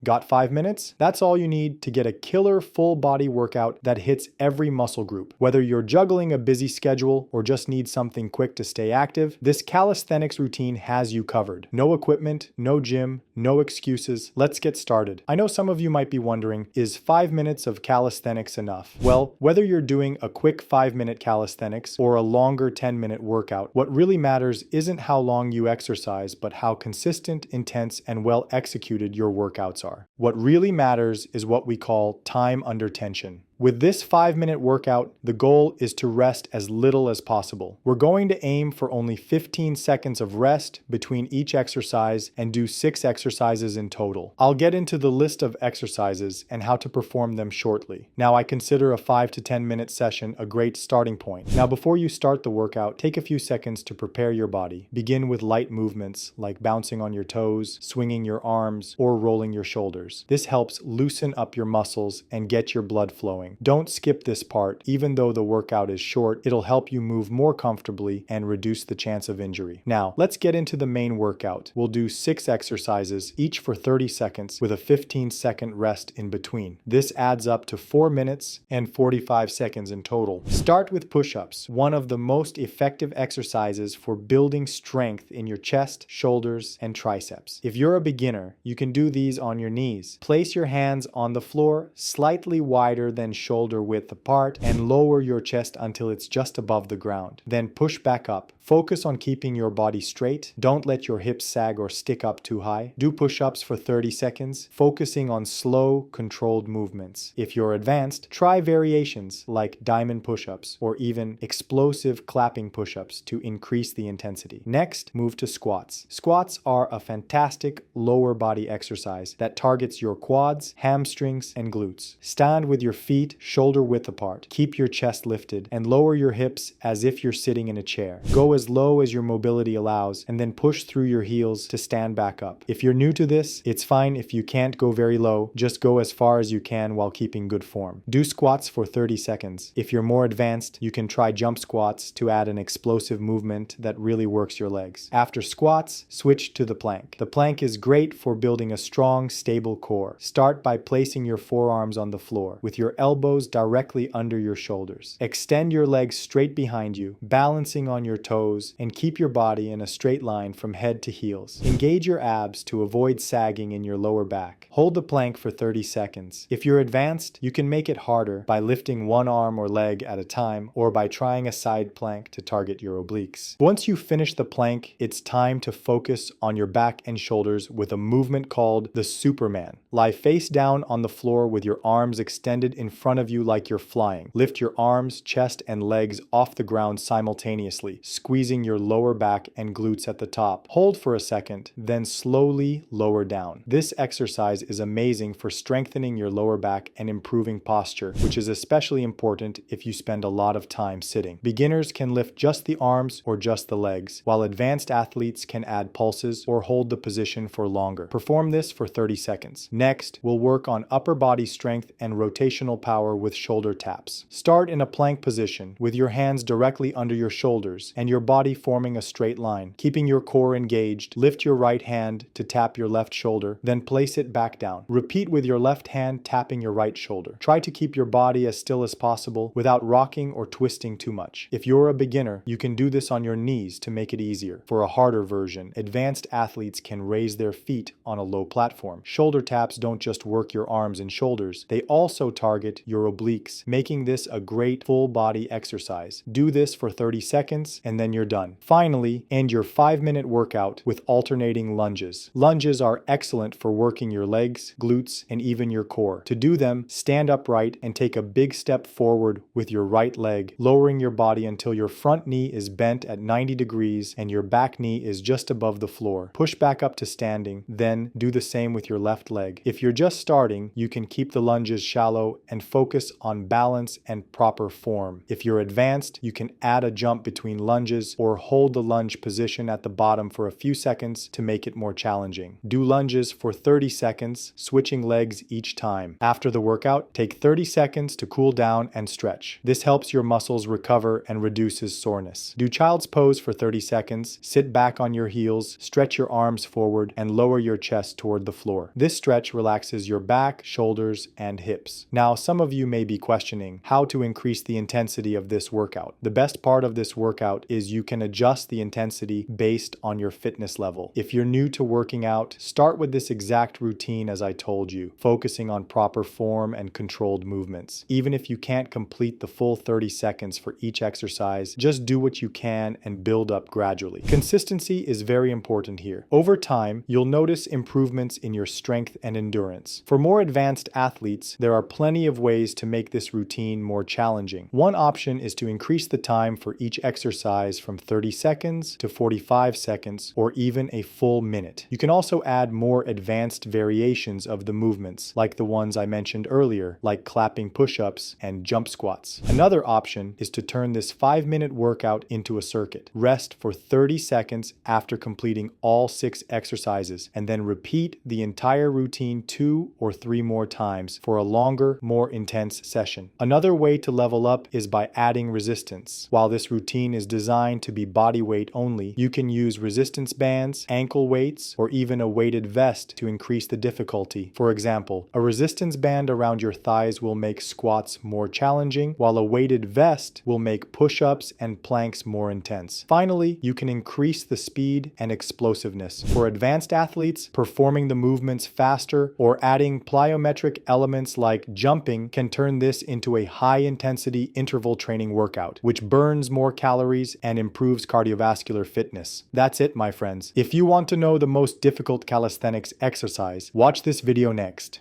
Got 5 minutes? That's all you need to get a killer full body workout that hits every muscle group. Whether you're juggling a busy schedule or just need something quick to stay active, this calisthenics routine has you covered. No equipment, no gym, no excuses. Let's get started. I know some of you might be wondering, is 5 minutes of calisthenics enough? Well, whether you're doing a quick 5-minute calisthenics or a longer 10-minute workout, what really matters isn't how long you exercise, but how consistent, intense, and well executed your workouts are. What really matters is what we call time under tension. With this 5-minute workout, the goal is to rest as little as possible. We're going to aim for only 15 seconds of rest between each exercise and do 6 exercises in total. I'll get into the list of exercises and how to perform them shortly. Now, I consider a 5 to 10 minute session a great starting point. Now, before you start the workout, take a few seconds to prepare your body. Begin with light movements like bouncing on your toes, swinging your arms, or rolling your shoulders. This helps loosen up your muscles and get your blood flowing. Don't skip this part. Even though the workout is short, it'll help you move more comfortably and reduce the chance of injury. Now, let's get into the main workout. We'll do 6 exercises, each for 30 seconds with a 15-second rest in between. This adds up to 4 minutes and 45 seconds in total. Start with push-ups, one of the most effective exercises for building strength in your chest, shoulders, and triceps. If you're a beginner, you can do these on your knees. Place your hands on the floor, slightly wider than shoulder width apart, and lower your chest until it's just above the ground. Then push back up. Focus on keeping your body straight. Don't let your hips sag or stick up too high. Do push-ups for 30 seconds, focusing on slow, controlled movements. If you're advanced, try variations like diamond push-ups or even explosive clapping push-ups to increase the intensity. Next, move to squats. Squats are a fantastic lower body exercise that targets your quads, hamstrings, and glutes. Stand with your feet shoulder width apart. Keep your chest lifted and lower your hips as if you're sitting in a chair. Go as low as your mobility allows and then push through your heels to stand back up. If you're new to this, it's fine if you can't go very low. Just go as far as you can while keeping good form. Do squats for 30 seconds. If you're more advanced, you can try jump squats to add an explosive movement that really works your legs. After squats, switch to the plank. The plank is great for building a strong, stable core. Start by placing your forearms on the floor with your elbows directly under your shoulders. Extend your legs straight behind you, balancing on your toes, and keep your body in a straight line from head to heels. Engage your abs to avoid sagging in your lower back. Hold the plank for 30 seconds. If you're advanced, you can make it harder by lifting one arm or leg at a time or by trying a side plank to target your obliques. Once you finish the plank, it's time to focus on your back and shoulders with a movement called the Superman. Lie face down on the floor with your arms extended in front of you like you're flying. Lift your arms, chest, and legs off the ground simultaneously, squeezing your lower back and glutes at the top. Hold for a second, then slowly lower down. This exercise is amazing for strengthening your lower back and improving posture, which is especially important if you spend a lot of time sitting. Beginners can lift just the arms or just the legs, while advanced athletes can add pulses or hold the position for longer. Perform this for 30 seconds. Next, we'll work on upper body strength and rotational power with shoulder taps. Start in a plank position with your hands directly under your shoulders and your body forming a straight line. Keeping your core engaged, lift your right hand to tap your left shoulder, then place it back down. Repeat with your left hand tapping your right shoulder. Try to keep your body as still as possible without rocking or twisting too much. If you're a beginner, you can do this on your knees to make it easier. For a harder version, advanced athletes can raise their feet on a low platform. Shoulder taps don't just work your arms and shoulders, they also target your obliques, making this a great full body exercise. Do this for 30 seconds and then you're done. Finally, end your 5-minute workout with alternating lunges. Lunges are excellent for working your legs, glutes, and even your core. To do them, stand upright and take a big step forward with your right leg, lowering your body until your front knee is bent at 90 degrees and your back knee is just above the floor. Push back up to standing, then do the same with your left leg. If you're just starting, you can keep the lunges shallow and focus on balance and proper form. If you're advanced, you can add a jump between lunges or hold the lunge position at the bottom for a few seconds to make it more challenging. Do lunges for 30 seconds, switching legs each time. After the workout, take 30 seconds to cool down and stretch. This helps your muscles recover and reduces soreness. Do child's pose for 30 seconds, sit back on your heels, stretch your arms forward, and lower your chest toward the floor. This stretch relaxes your back, shoulders, and hips. Now, some of you may be questioning how to increase the intensity of this workout. The best part of this workout is you can adjust the intensity based on your fitness level. If you're new to working out, start with this exact routine as I told you, focusing on proper form and controlled movements. Even if you can't complete the full 30 seconds for each exercise, just do what you can and build up gradually. Consistency is very important here. Over time, you'll notice improvements in your strength and endurance. For more advanced athletes, there are plenty of ways to make this routine more challenging. One option is to increase the time for each exercise from 30 seconds to 45 seconds or even a full minute. You can also add more advanced variations of the movements, like the ones I mentioned earlier, like clapping push-ups and jump squats. Another option is to turn this 5-minute workout into a circuit. Rest for 30 seconds after completing all 6 exercises, and then repeat the entire routine 2 or 3 more times for a longer, more intense session. Another way to level up is by adding resistance. While this routine is designed to be body weight only, you can use resistance bands, ankle weights, or even a weighted vest to increase the difficulty. For example, a resistance band around your thighs will make squats more challenging, while a weighted vest will make push-ups and planks more intense. Finally, you can increase the speed and explosiveness. For advanced athletes, performing the movements faster or adding plyometric elements like jumping can turn this into a high-intensity interval training workout, which burns more calories and improves cardiovascular fitness. That's it, my friends. If you want to know the most difficult calisthenics exercise, watch this video next.